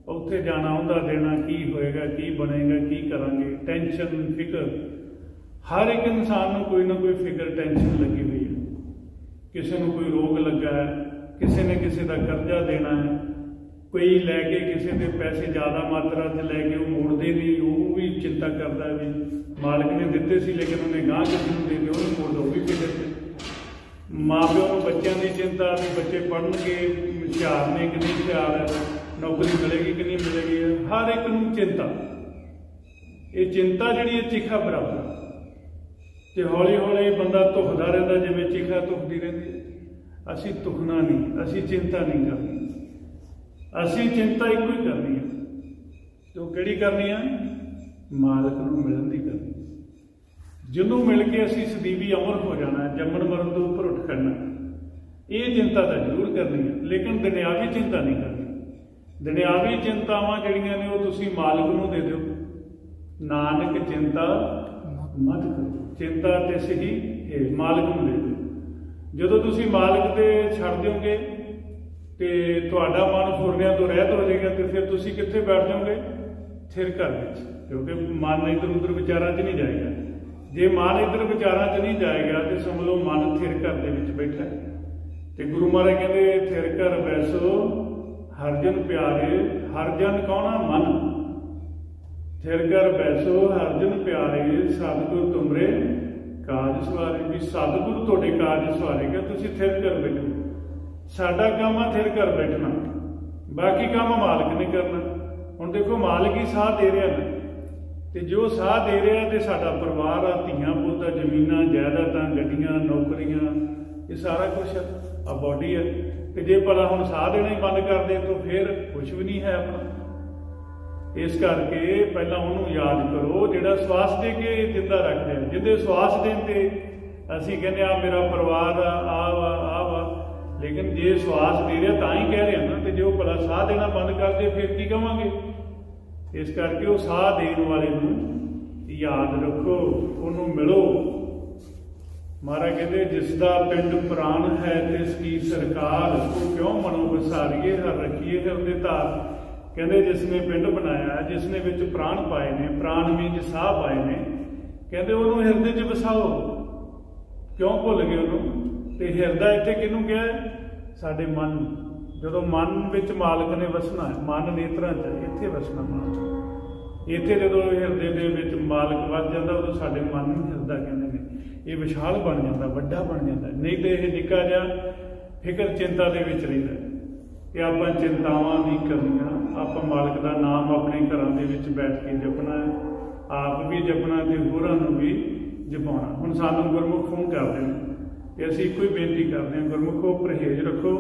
ਉੱਥੇ ਜਾਣਾ, ਉਹਦਾ ਦੇਣਾ, ਕੀ ਹੋਏਗਾ, ਕੀ ਬਣੇਗਾ, ਕੀ ਕਰਾਂਗੇ, ਟੈਨਸ਼ਨ, ਫਿਕਰ। ਹਰ ਇੱਕ ਇਨਸਾਨ ਨੂੰ ਕੋਈ ਨਾ ਕੋਈ ਫਿਕਰ, ਟੈਨਸ਼ਨ ਲੱਗੀ ਹੋਈ ਹੈ। ਕਿਸੇ ਨੂੰ ਕੋਈ ਰੋਗ ਲੱਗਾ ਹੈ, ਕਿਸੇ ਨੇ ਕਿਸੇ ਦਾ ਕਰਜ਼ਾ ਦੇਣਾ ਹੈ, ਕੋਈ ਲੈ ਕੇ ਕਿਸੇ ਦੇ ਪੈਸੇ ਜ਼ਿਆਦਾ ਮਾਤਰਾ 'ਚ ਲੈ ਕੇ ਉਹ ਮੋੜਦੇ ਨਹੀਂ, ਉਹ ਵੀ ਚਿੰਤਾ ਕਰਦਾ ਵੀ ਮਾਲਕ ਨੇ ਦਿੱਤੇ ਸੀ ਲੇਕਿਨ ਉਹਨੇ ਗਾਂਹ ਕਿਸੇ ਨੂੰ ਦੇ ਦਿੱਤੇ, ਉਹਨੂੰ ਮੋੜ ਦੋ, ਉਹ ਵੀ ਫਿਕਰ 'ਚ। ਮਾਂ ਪਿਓ ਨੂੰ ਬੱਚਿਆਂ ਦੀ ਚਿੰਤਾ ਵੀ ਬੱਚੇ ਪੜ੍ਹਨਗੇ, ਹੁਸ਼ਿਆਰ ਨੇ ਕਿ ਨਹੀਂ ਹੁਸ਼ਿਆਰ ਹੈ, ਨੌਕਰੀ ਮਿਲੇਗੀ ਕਿ ਨਹੀਂ ਮਿਲੇਗੀ, ਹਰ ਇੱਕ ਨੂੰ ਚਿੰਤਾ। ਇਹ ਚਿੰਤਾ ਜਿਹੜੀ ਹੈ ਚਿਖਾ ਬਰਾਬਰ, ਤੇ ਹੌਲੀ ਹੌਲੀ ਬੰਦਾ ਧੁਖਦਾ ਰਹਿੰਦਾ ਜਿਵੇਂ ਚਿਖਾ ਧੁਖਦੀ ਰਹਿੰਦੀ। ਅਸੀਂ ਧੁਖਣਾ ਨਹੀਂ, ਅਸੀਂ ਚਿੰਤਾ ਨਹੀਂ ਕਰਨੀ, ਅਸੀਂ ਚਿੰਤਾ ਇੱਕੋ ਹੀ ਕਰਨੀ ਹੈ। ਤੇ ਉਹ ਕਿਹੜੀ ਕਰਨੀ ਆ? ਮਾਲਕ ਨੂੰ ਮਿਲਣ ਦੀ ਕਰਨੀ। ਜਿਹਨੂੰ ਮਿਲ ਕੇ ਅਸੀਂ ਸਦੀਵੀ ਅਮਰ ਹੋ ਜਾਣਾ, ਜੰਮਣ ਮਰਨ ਤੋਂ ਉੱਪਰ ਉੱਠ ਖੜਨਾ। ਇਹ ਚਿੰਤਾ ਤਾਂ ਜ਼ਰੂਰ ਕਰਨੀ ਹੈ, ਲੇਕਿਨ ਦੁਨਿਆਵੀ ਚਿੰਤਾ ਨਹੀਂ ਕਰਨੀ। ਦੁਨਿਆਵੀ ਚਿੰਤਾਵਾਂ ਜਿਹੜੀਆਂ ਨੇ ਉਹ ਤੁਸੀਂ ਮਾਲਕ ਨੂੰ ਦੇ ਦਿਓ। ਨਾਨਕ ਚਿੰਤਾ ਮਤ ਕਰੋ, ਚਿੰਤਾ ਤੇ ਸਹੀ ਮਾਲਕ ਨੂੰ ਦੇ ਦਿਓ। ਜਦੋਂ ਤੁਸੀਂ ਮਾਲਕ ਤੇ ਛੱਡ ਦਿਓਗੇ ਤੇ ਤੁਹਾਡਾ ਮਨ ਫੁਰਨਿਆਂ ਤੋਂ ਰਹਿਤ ਹੋ ਜਾਏਗਾ, ਤੇ ਫਿਰ ਤੁਸੀਂ ਕਿੱਥੇ ਬੈਠ ਜਾਓਗੇ? ਥਿਰ ਘਰ ਵਿੱਚ, ਕਿਉਂਕਿ ਮਨ ਇੱਧਰ ਉੱਧਰ ਵਿਚਾਰਾਂ 'ਚ ਨਹੀਂ ਜਾਏਗਾ। ਜੇ ਮਨ ਇੱਧਰ ਵਿਚਾਰਾਂ 'ਚ ਨਹੀਂ ਜਾਏਗਾ ਤੇ ਸਮਝ ਲਓ ਮਨ ਥਿਰ ਘਰ ਦੇ ਵਿੱਚ ਬੈਠਾ ਹੈ। ਤੇ ਗੁਰੂ ਮਹਾਰਾਜ ਕਹਿੰਦੇ ਥਿਰ ਘਰ ਬੈਸੋ ਹਰ ਜਨ ਪਿਆਰੇ, ਹਰ ਜਨ ਕੌਣਾ ਮਨ। ਥਿਰ ਘਰ ਬੈਸੋ ਹਰ ਜਨ ਪਿਆਰੇ, ਸਤਿਗੁਰ ਤੁਮਰੇ ਕਾਜ ਸਵਾਰੇ। ਵੀ ਸਤਿਗੁਰ ਤੁਹਾਡੇ ਕਾਜ ਸਵਾਰੇਗਾ, ਤੁਸੀਂ ਥਿਰ ਘਰ ਬੈਠੋ। ਸਾਡਾ ਕੰਮ ਆ ਥਿਰ ਘਰ ਬੈਠਣਾ, ਬਾਕੀ ਕੰਮ ਮਾਲਕ ਨੇ ਕਰਨਾ। ਹੁਣ ਦੇਖੋ ਮਾਲਕ ਹੀ ਸਾਹ ਦੇ ਰਿਹਾ ਨਾ, ਤੇ ਜੋ ਸਾਹ ਦੇ ਰਿਹਾ ਤੇ ਸਾਡਾ ਪਰਿਵਾਰ ਆ, ਧੀਆਂ ਪੁੱਤ ਆ, ਜ਼ਮੀਨਾਂ ਜਾਇਦਾਦਾਂ, ਗੱਡੀਆਂ, ਨੌਕਰੀਆਂ, ਇਹ ਸਾਰਾ ਕੁਛ ਆ, ਬੋਡੀ ਹੈ। ਤੇ ਜੇ ਭਲਾ ਹੁਣ ਸਾਹ ਦੇਣਾ ਹੀ ਬੰਦ ਕਰ ਦੇ ਤਾਂ ਫਿਰ ਕੁਛ ਵੀ ਨਹੀਂ ਹੈ ਆਪਣਾ। ਇਸ ਕਰਕੇ ਪਹਿਲਾਂ ਉਹਨੂੰ ਯਾਦ ਕਰੋ ਜਿਹੜਾ ਸਵਾਸ ਦੇ ਕੇ ਜਿੰਦਾ ਰੱਖ ਰਿਹਾ। ਜਿਹਦੇ ਸਵਾਸ ਦੇਣ ਤੇ ਅਸੀਂ ਕਹਿੰਦੇ ਆ ਮੇਰਾ ਪਰਿਵਾਰ ਆ ਵਾ ਆ ਵਾ, ਲੇਕਿਨ ਜੇ ਸਵਾਸ ਦੇ ਰਿਹਾ ਤਾਂ ਹੀ ਕਹਿ ਰਿਹਾ ਨਾ। ਤੇ ਜੇ ਉਹ ਭਲਾ ਸਾਹ ਦੇਣਾ ਬੰਦ ਕਰ ਦੇ ਫਿਰ ਕੀ ਕਵਾਂਗੇ? ਇਸ ਕਰਕੇ ਉਹ ਸਾਹ ਦੇਣ ਵਾਲੇ ਨੂੰ ਯਾਦ ਰੱਖੋ, ਉਹਨੂੰ ਮਿਲੋ। महाराज कहते जिसका पिंड प्राण है तिसकी सरकार, तो क्यों मनो विसारिए हर रखिए हृदय धार। कहते जिसने पिंड बनाया, जिसने विच प्राण पाए ने, प्राण मींज साह पाए ने, कहते उन्होंने हिरदे च वसाओ। क्यों भुल गए उन्होंने? तो हिरदा इत्थे किहनूं कहा? साडे मन। जो मन विच मालिक ने वसना है, मन नेत्रां च, इत्थे वसना मालिक। इत्थे जो हिरदे दे विच मालिक वस जांदा, उदों साडे मन नूं हिरदा कहंदे ने। ये विशाल बन जाता, वड्डा बन जाता। नहीं तो यह निक्का जिहा फिक्र चिंता दे विच रहिंदा कि आपां चिंतावां नहीं करनियां, आपां मालिक दा नाम अपने घरां दे विच बैठ के जपना है, आप भी जपना ते होरां नूं भी जपाउणा। हुण सानूं गुरमुख फोन करदे ने ते असीं इक्को ही बेनती करदे हां, गुरमुखो परहेज रखो,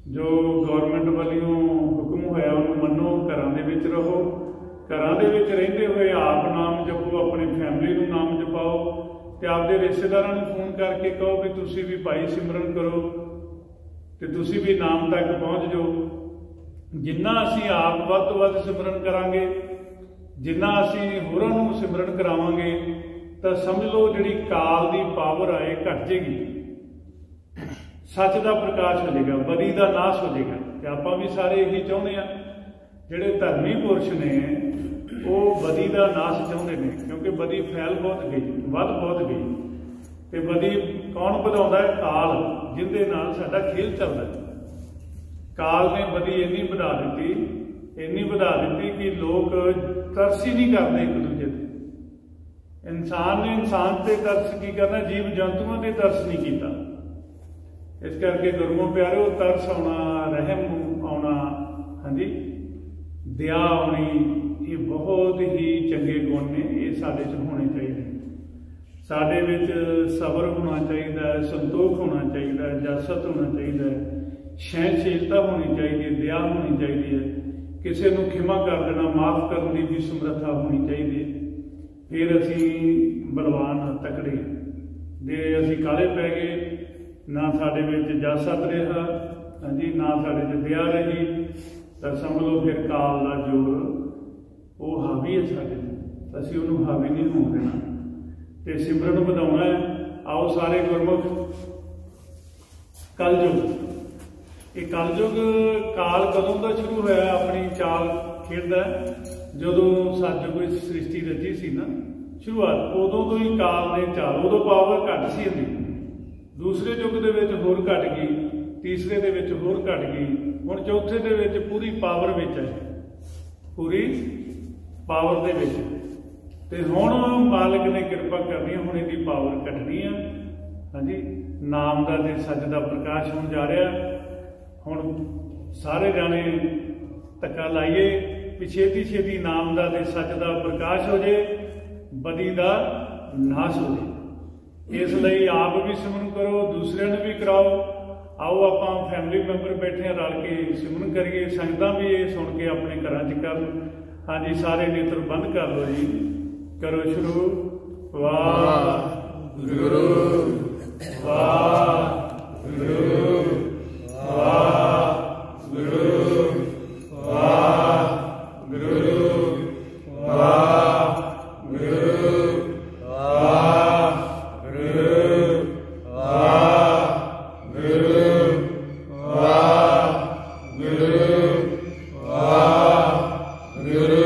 जो गौरमेंट वालों हुक्म होया उहनूं मन्नो, घरां दे विच रहो, घरां दे विच रहिंदे होए आप नाम जपो, अपनी फैमिली नूं नाम जपाओ, ते आपदे रिश्तेदारां नूं फोन करके कहो भी तुसीं भी भाई सिमरन करो ते तुसीं भी नाम तक पहुँच जाओ। जिन्ना असीं आप वध तो वध सिमरन करांगे, जिन्ना असीं होरां नूं सिमरन करावांगे, तो समझ लो जिहड़ी काल दी पावर आए घट जाएगी, सच का प्रकाश हो जाएगा, बदी का नाश हो जाएगा। तो आपां भी सारे यही चाहुंदे आ, जिहड़े धर्मी पुरुष ने वो बदी का नाश चाहुंदे ने, क्योंकि बदी फैल बहुत गई, वध बहुत गई। तो बदी कौन बढ़ाउंदा है? काल, जिहदे नाल साडा खेल चलदा है। काल ने बदी इन्नी बढ़ा दी, इन्नी बढ़ा दी कि लोग तरस ही नहीं करते एक दूजे ते। इंसान ने इंसान ते तरस की करना, जीव जंतुओं ते तरस नहीं किया। इस करके गुरमुख प्यारे तरस आना, रहम आना, हाँ जी, दया आनी, ये बहुत ही चंगे गुण ने, ये साडे च होने चाहिए। साडे विच सबर होना चाहिए, संतोख होना चाहिए, जासत होना चाहिए, सहनशीलता होनी चाहिए, दया होनी चाहिए, किसी को क्षमा कर देना, माफ़ करने की भी समर्था होनी चाहिए। फिर असी बलवान तकड़े जे असी काले पै गए, ना साडे विच जासत रहा, हाँ जी, ना साडे च दया रही, तो समझ लो फिर काल का जोर वो हावी है साडे, असीं उहनूं हावी नहीं होण देना। ते सिमरन वधाउणा है। आओ सारे गुरमुख, कलयुग, ये कलयुग काल कदों का शुरू होया अपनी चाल खेडदा? जदों सतजुग सृष्टि रची सी ना शुरुआत, उदों तो ही काल ने चाल, उदों पावर घट सी इहदी, दूसरे युग दे विच होर घट गई, तीसरे दे विच होर घट गई, हुण चौथे दे विच पूरी पावर विच है, पूरी पावर दे विच। ते हुण मालिक ने किरपा करनी, हुण इहदी पावर घटनी है। हाँ जी, नाम दा ते सच दा प्रकाश होण जा रहा। हुण सारे जाने धक्का लाइए भी छेती छेती नाम दा ते सच दा प्रकाश हो जाए, बदी दा नाश हो जाए। इसलिए आप भी सिमरन करो, दूसरे ने भी कराओ। आओ आपां फैमिली मैंबर बैठे हैं, रल के सिमरन करिए, संगतां भी ये सुन के अपने घरां च करन। हाँ जी, सारे नेत्र बंद कर लो जी, करो शुरू। वाहिगुरू वाहिगुरू वाहिगुरू वाहिगुरू Guru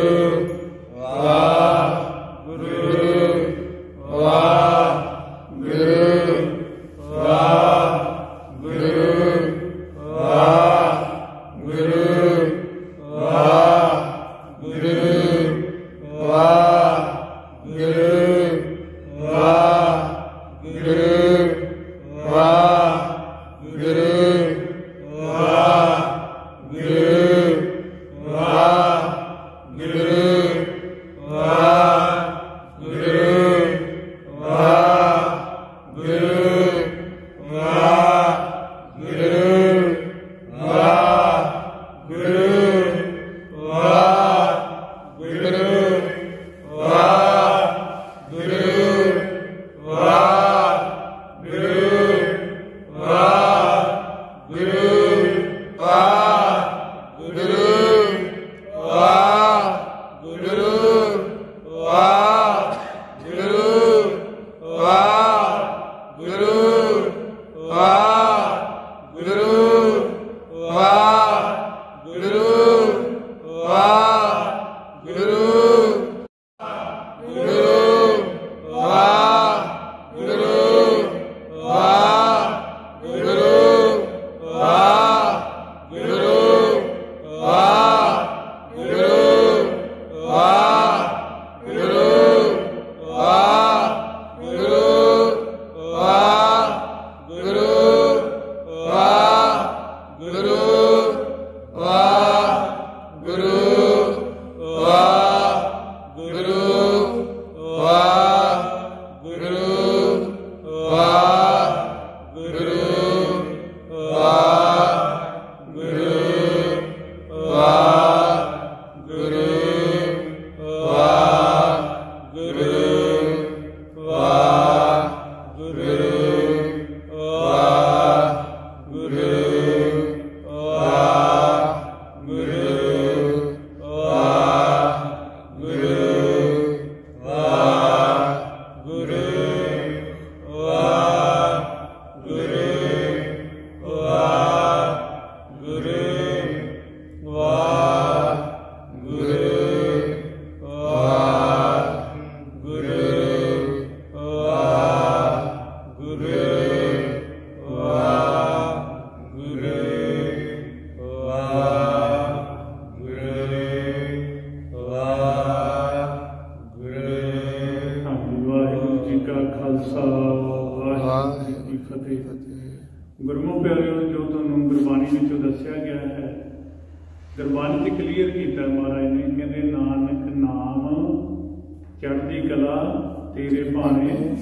ਗੁਰਮੁਖ ਪਿਆਰਿਓ, ਜੋ ਤੁਹਾਨੂੰ ਗੁਰਬਾਣੀ ਵਿੱਚੋਂ ਦੱਸਿਆ ਗਿਆ ਹੈ, ਗੁਰਬਾਣੀ 'ਚ ਕਲੀਅਰ ਕੀਤਾ ਮਹਾਰਾਜ ਨੇ। ਕਹਿੰਦੇ ਨਾਨਕ ਨਾਮ ਚੜ੍ਹਦੀ ਕਲਾ ਤੇਰੇ ਭਾਣੇ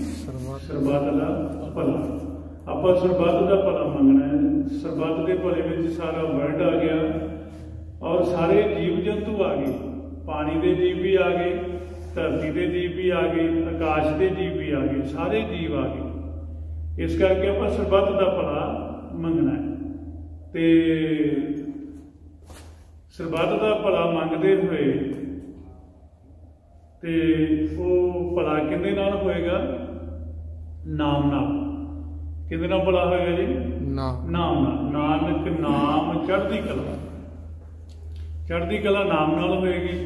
ਸਰਬੱਤ ਦਾ ਭਲਾ। ਆਪਾਂ ਸਰਬੱਤ ਦਾ ਭਲਾ ਮੰਗਣਾ ਹੈ। ਸਰਬੱਤ ਦੇ ਭਲੇ ਵਿੱਚ ਸਾਰਾ ਵਰਲਡ ਆ ਗਿਆ ਔਰ ਸਾਰੇ ਜੀਵ ਜੰਤੂ ਆ ਗਏ। ਪਾਣੀ ਦੇ ਜੀਵ ਵੀ ਆ ਗਏ, ਧਰਤੀ ਦੇ ਜੀਵ ਵੀ ਆ ਗਏ, ਆਕਾਸ਼ ਦੇ ਜੀਵ ਵੀ ਆ ਗਏ, ਸਾਰੇ ਜੀਵ ਆ ਗਏ। ਇਸ ਕਰਕੇ ਆਪਾਂ ਸਰਬੱਤ ਦਾ ਭਲਾ ਮੰਗਣਾ ਹੈ। ਤੇ ਸਰਬੱਤ ਦਾ ਭਲਾ ਮੰਗਦੇ ਹੋਏ ਤੇ ਉਹ ਭਲਾ ਕਿਹਦੇ ਨਾਲ ਹੋਏਗਾ? ਨਾਮ ਨਾਲ। ਕਿਹਦੇ ਨਾਲ ਭਲਾ ਹੋਏਗਾ ਜੀ? ਨਾਮ ਨਾਲ। ਨਾਨਕ ਨਾਮ ਚੜ੍ਹਦੀ ਕਲਾ। ਚੜ੍ਹਦੀ ਕਲਾ ਨਾਮ ਨਾਲ ਹੋਏਗੀ।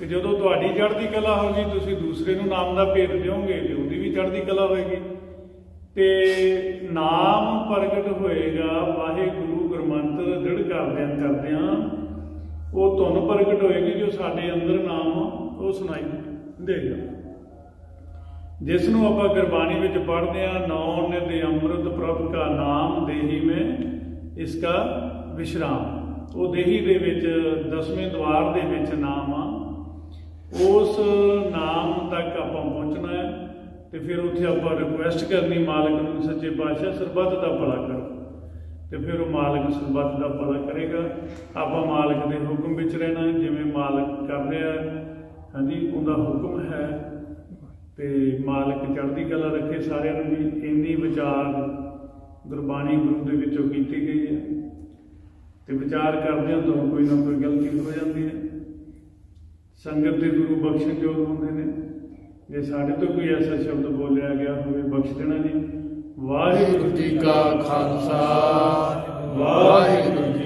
ਤੇ ਜਦੋਂ ਤੁਹਾਡੀ ਚੜ੍ਹਦੀ ਕਲਾ ਹੋਗੀ, ਤੁਸੀਂ ਦੂਸਰੇ ਨੂੰ ਨਾਮ ਦਾ ਭੇਦ ਦਿਓਗੇ ਤੇ ਉਹਦੀ ਵੀ ਚੜ੍ਹਦੀ ਕਲਾ ਹੋਏਗੀ। ਤੇ ਨਾਮ ਪ੍ਰਗਟ ਹੋਏਗਾ। ਵਾਹਿਗੁਰੂ ਗੁਰਮੰਤਰ ਦ੍ਰਿੜ ਕਰਦਿਆਂ ਉਹ ਧੁਨ ਪ੍ਰਗਟ ਹੋਏਗੀ, ਜੋ ਸਾਡੇ ਅੰਦਰ ਨਾਮ ਉਹ ਸੁਣਾਈ ਦੇਗਾ। ਜਿਸ ਨੂੰ ਆਪਾਂ ਗੁਰਬਾਣੀ ਵਿੱਚ ਪੜ੍ਹਦੇ ਹਾਂ, ਨੌ ਨਿਧ ਅੰਮ੍ਰਿਤ ਪ੍ਰਭ ਕਾ ਨਾਮ ਦੇਹੀ ਮੈਂ ਇਸਕਾ ਵਿਸ਼ਰਾਮ। ਉਹ ਦੇਹੀ ਦੇ ਵਿੱਚ 10ਵੇਂ ਦੁਆਰ ਦੇ ਵਿੱਚ ਨਾਮ ਆ। ਉਸ ਨਾਮ ਤੱਕ ਆਪਾਂ ਪਹੁੰਚਣਾ ਹੈ। ਤੇ ਫਿਰ ਉੱਥੇ ਆਪਾਂ ਰਿਕੁਐਸਟ ਕਰਨੀ ਮਾਲਕ ਨੂੰ, ਸੱਚੇ ਪਾਤਸ਼ਾਹ ਸਰਬੱਤ ਦਾ ਭਲਾ ਕਰੋ। ਤੇ ਫਿਰ ਉਹ ਮਾਲਕ ਸਰਬੱਤ ਦਾ ਭਲਾ ਕਰੇਗਾ। ਆਪਾਂ ਮਾਲਕ ਦੇ ਹੁਕਮ ਵਿੱਚ ਰਹਿਣਾ, ਜਿਵੇਂ ਮਾਲਕ ਕਰ ਰਿਹਾ ਹਾਂਜੀ ਉਹਦਾ ਹੁਕਮ ਹੈ। ਤੇ ਮਾਲਕ ਚੜ੍ਹਦੀ ਕਲਾ ਰੱਖੇ ਸਾਰਿਆਂ ਨੂੰ ਵੀ। ਇੰਨੀ ਵਿਚਾਰ ਗੁਰਬਾਣੀ ਗੁਰੂ ਦੇ ਵਿੱਚੋਂ ਕੀਤੀ ਗਈ ਹੈ। ਤੇ ਵਿਚਾਰ ਕਰਦਿਆਂ ਤੋਂ ਕੋਈ ਨਾ ਕੋਈ ਗਲਤੀ ਹੋ ਜਾਂਦੀ ਹੈ। ਸੰਗਤ ਦੇ ਗੁਰੂ ਬਖਸ਼ਣਯੋਗ ਹੁੰਦੇ ਨੇ। ਜੇ ਸਾਡੇ ਤੋਂ ਕੋਈ ਐਸਾ ਸ਼ਬਦ ਬੋਲਿਆ ਗਿਆ ਹੋਵੇ, ਬਖਸ਼ ਦੇਣਾ ਜੀ। ਵਾਹਿਗੁਰੂ ਜੀ ਕਾ ਖਾਲਸਾ, ਵਾਹਿਗੁਰੂ ਜੀ